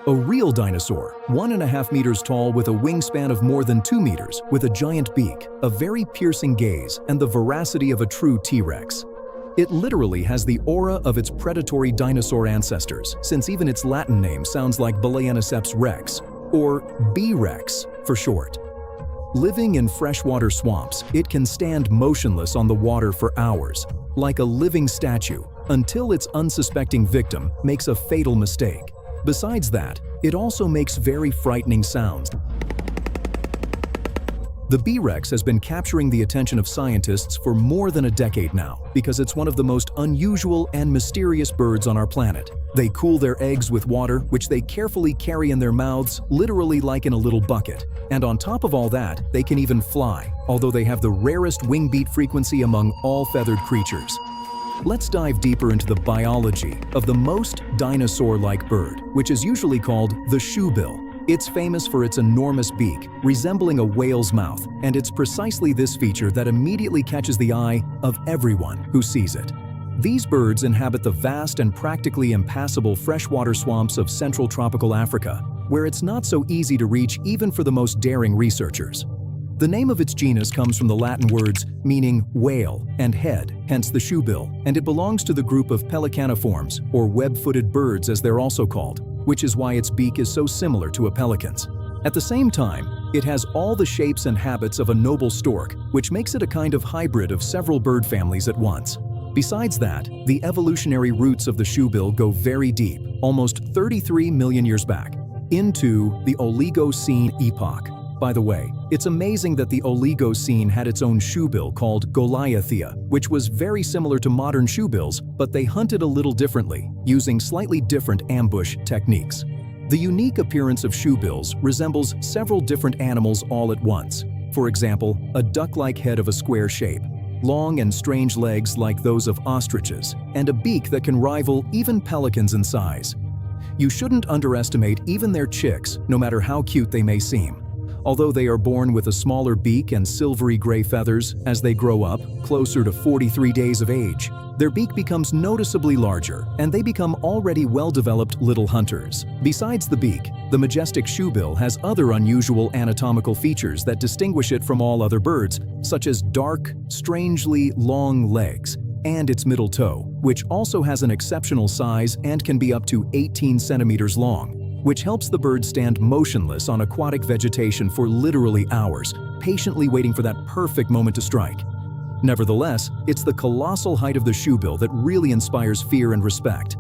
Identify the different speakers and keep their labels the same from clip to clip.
Speaker 1: A real dinosaur, 1.5 meters tall with a wingspan of more than 2 meters, with a giant beak, a very piercing gaze, and the veracity of a true T-Rex. It literally has the aura of its predatory dinosaur ancestors, since even its Latin name sounds like Balaeniceps rex, or B-Rex for short. Living in freshwater swamps, it can stand motionless on the water for hours, like a living statue, until its unsuspecting victim makes a fatal mistake. Besides that, it also makes very frightening sounds. The B-Rex has been capturing the attention of scientists for more than a decade now because it's one of the most unusual and mysterious birds on our planet. They cool their eggs with water, which they carefully carry in their mouths, literally like in a little bucket. And on top of all that, they can even fly, although they have the rarest wing beat frequency among all feathered creatures. Let's dive deeper into the biology of the most dinosaur-like bird, which is usually called the shoebill. It's famous for its enormous beak, resembling a whale's mouth, and it's precisely this feature that immediately catches the eye of everyone who sees it. These birds inhabit the vast and practically impassable freshwater swamps of central tropical Africa, where it's not so easy to reach even for the most daring researchers. The name of its genus comes from the Latin words meaning whale and head, hence the shoebill, and it belongs to the group of pelicaniforms, or web-footed birds as they're also called, which is why its beak is so similar to a pelican's. At the same time, it has all the shapes and habits of a noble stork, which makes it a kind of hybrid of several bird families at once. Besides that, the evolutionary roots of the shoebill go very deep, almost 33 million years back, into the Oligocene epoch. By the way, it's amazing that the Oligocene had its own shoebill called Goliathia, which was very similar to modern shoebills, but they hunted a little differently, using slightly different ambush techniques. The unique appearance of shoebills resembles several different animals all at once. For example, a duck-like head of a square shape, long and strange legs like those of ostriches, and a beak that can rival even pelicans in size. You shouldn't underestimate even their chicks, no matter how cute they may seem. Although they are born with a smaller beak and silvery gray feathers, as they grow up, closer to 43 days of age, their beak becomes noticeably larger, and they become already well-developed little hunters. Besides the beak, the majestic shoebill has other unusual anatomical features that distinguish it from all other birds, such as dark, strangely long legs, and its middle toe, which also has an exceptional size and can be up to 18 centimeters long, which helps the bird stand motionless on aquatic vegetation for literally hours, patiently waiting for that perfect moment to strike. Nevertheless, it's the colossal height of the shoebill that really inspires fear and respect.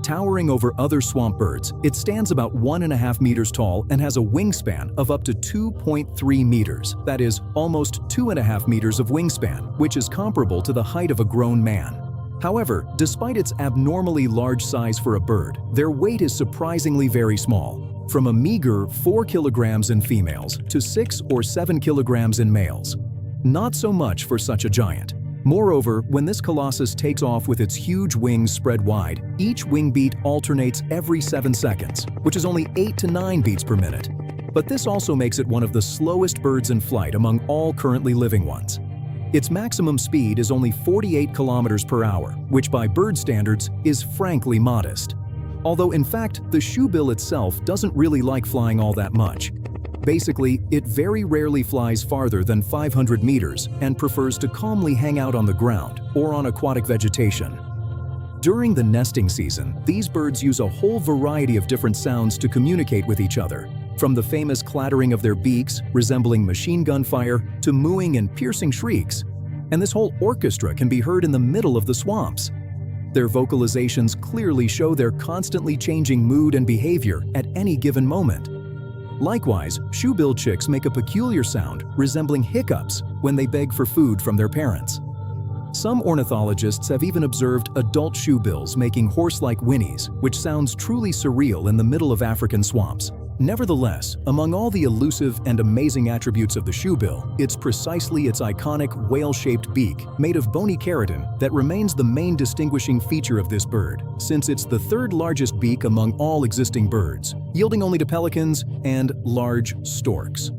Speaker 1: Towering over other swamp birds, it stands about 1.5 meters tall and has a wingspan of up to 2.3 meters, that is, almost 2.5 meters of wingspan, which is comparable to the height of a grown man. However, despite its abnormally large size for a bird, their weight is surprisingly very small, from a meager 4 kilograms in females to 6 or 7 kilograms in males. Not so much for such a giant. Moreover, when this colossus takes off with its huge wings spread wide, each wing beat alternates every 7 seconds, which is only 8 to 9 beats per minute. But this also makes it one of the slowest birds in flight among all currently living ones. Its maximum speed is only 48 kilometers per hour, which by bird standards is frankly modest. Although in fact, the shoebill itself doesn't really like flying all that much. Basically, it very rarely flies farther than 500 meters and prefers to calmly hang out on the ground or on aquatic vegetation. During the nesting season, these birds use a whole variety of different sounds to communicate with each other, from the famous clattering of their beaks, resembling machine gun fire, to mooing and piercing shrieks. And this whole orchestra can be heard in the middle of the swamps. Their vocalizations clearly show their constantly changing mood and behavior at any given moment. Likewise, shoebill chicks make a peculiar sound resembling hiccups when they beg for food from their parents. Some ornithologists have even observed adult shoebills making horse-like whinnies, which sounds truly surreal in the middle of African swamps. Nevertheless, among all the elusive and amazing attributes of the shoebill, it's precisely its iconic whale-shaped beak, made of bony keratin, that remains the main distinguishing feature of this bird, since it's the third largest beak among all existing birds, yielding only to pelicans and large storks.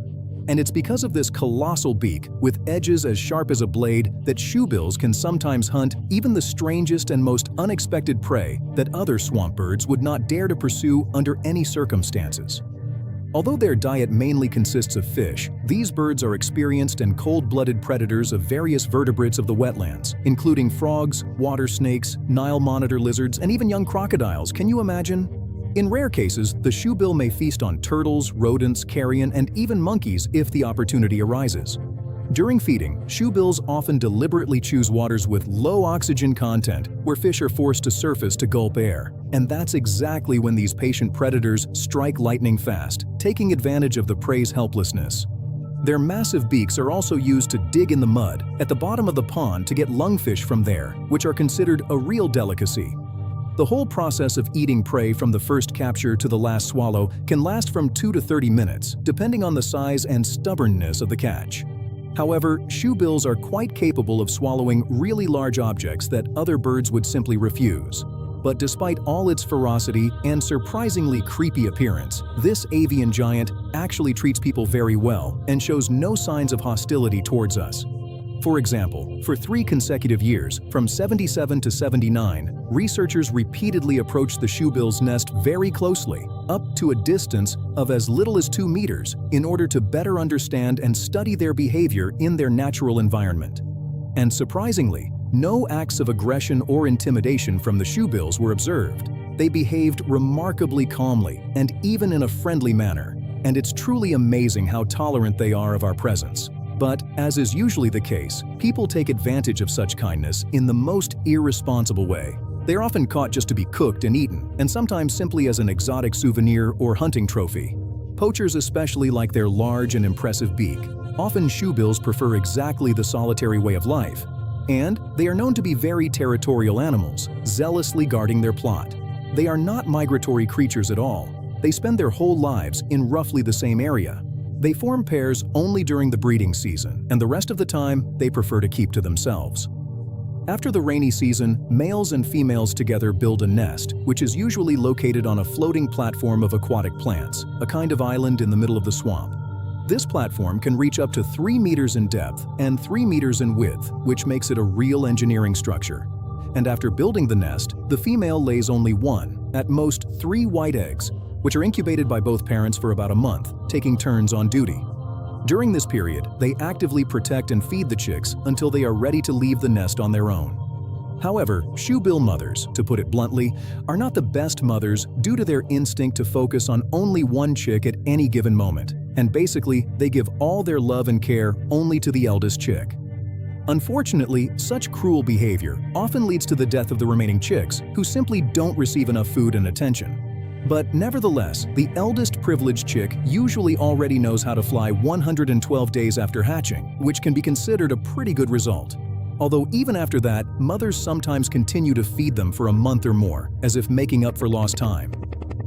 Speaker 1: And it's because of this colossal beak, with edges as sharp as a blade, that shoebills can sometimes hunt even the strangest and most unexpected prey that other swamp birds would not dare to pursue under any circumstances. Although their diet mainly consists of fish, these birds are experienced and cold-blooded predators of various vertebrates of the wetlands, including frogs, water snakes, Nile monitor lizards, and even young crocodiles. Can you imagine? In rare cases, the shoebill may feast on turtles, rodents, carrion, and even monkeys if the opportunity arises. During feeding, shoebills often deliberately choose waters with low oxygen content, where fish are forced to surface to gulp air. And that's exactly when these patient predators strike lightning fast, taking advantage of the prey's helplessness. Their massive beaks are also used to dig in the mud at the bottom of the pond to get lungfish from there, which are considered a real delicacy. The whole process of eating prey from the first capture to the last swallow can last from 2 to 30 minutes, depending on the size and stubbornness of the catch. However, shoebills are quite capable of swallowing really large objects that other birds would simply refuse. But despite all its ferocity and surprisingly creepy appearance, this avian giant actually treats people very well and shows no signs of hostility towards us. For example, for 3 consecutive years, from 77 to 79, researchers repeatedly approached the shoebill's nest very closely, up to a distance of as little as 2 meters, in order to better understand and study their behavior in their natural environment. And surprisingly, no acts of aggression or intimidation from the shoebills were observed. They behaved remarkably calmly and even in a friendly manner, and it's truly amazing how tolerant they are of our presence. But, as is usually the case, people take advantage of such kindness in the most irresponsible way. They're often caught just to be cooked and eaten, and sometimes simply as an exotic souvenir or hunting trophy. Poachers especially like their large and impressive beak. Often shoebills prefer exactly the solitary way of life. And they are known to be very territorial animals, zealously guarding their plot. They are not migratory creatures at all. They spend their whole lives in roughly the same area. They form pairs only during the breeding season, and the rest of the time they prefer to keep to themselves. After the rainy season, males and females together build a nest, which is usually located on a floating platform of aquatic plants, a kind of island in the middle of the swamp. This platform can reach up to 3 meters in depth and 3 meters in width, which makes it a real engineering structure. And after building the nest, the female lays only 1, at most 3 white eggs, which are incubated by both parents for about a month, taking turns on duty. During this period, they actively protect and feed the chicks until they are ready to leave the nest on their own. However, shoebill mothers, to put it bluntly, are not the best mothers due to their instinct to focus on only 1 chick at any given moment, and basically, they give all their love and care only to the eldest chick. Unfortunately, such cruel behavior often leads to the death of the remaining chicks, who simply don't receive enough food and attention. But nevertheless, the eldest privileged chick usually already knows how to fly 112 days after hatching, which can be considered a pretty good result. Although even after that, mothers sometimes continue to feed them for a month or more, as if making up for lost time.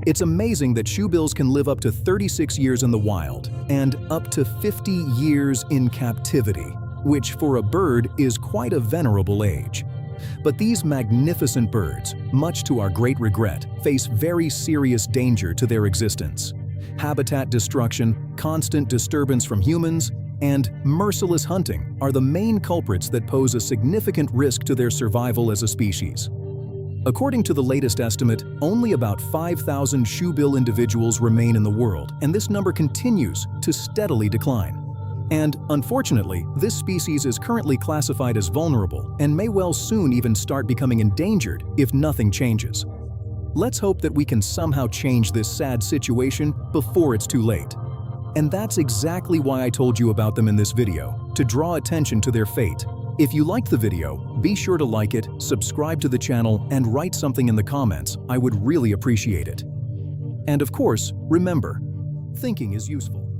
Speaker 1: It's amazing that shoebills can live up to 36 years in the wild and up to 50 years in captivity, which for a bird is quite a venerable age. But these magnificent birds, much to our great regret, face very serious danger to their existence. Habitat destruction, constant disturbance from humans, and merciless hunting are the main culprits that pose a significant risk to their survival as a species. According to the latest estimate, only about 5,000 shoebill individuals remain in the world, and this number continues to steadily decline. And, unfortunately, this species is currently classified as vulnerable and may well soon even start becoming endangered if nothing changes. Let's hope that we can somehow change this sad situation before it's too late. And that's exactly why I told you about them in this video, to draw attention to their fate. If you liked the video, be sure to like it, subscribe to the channel, and write something in the comments. I would really appreciate it. And of course, remember, thinking is useful.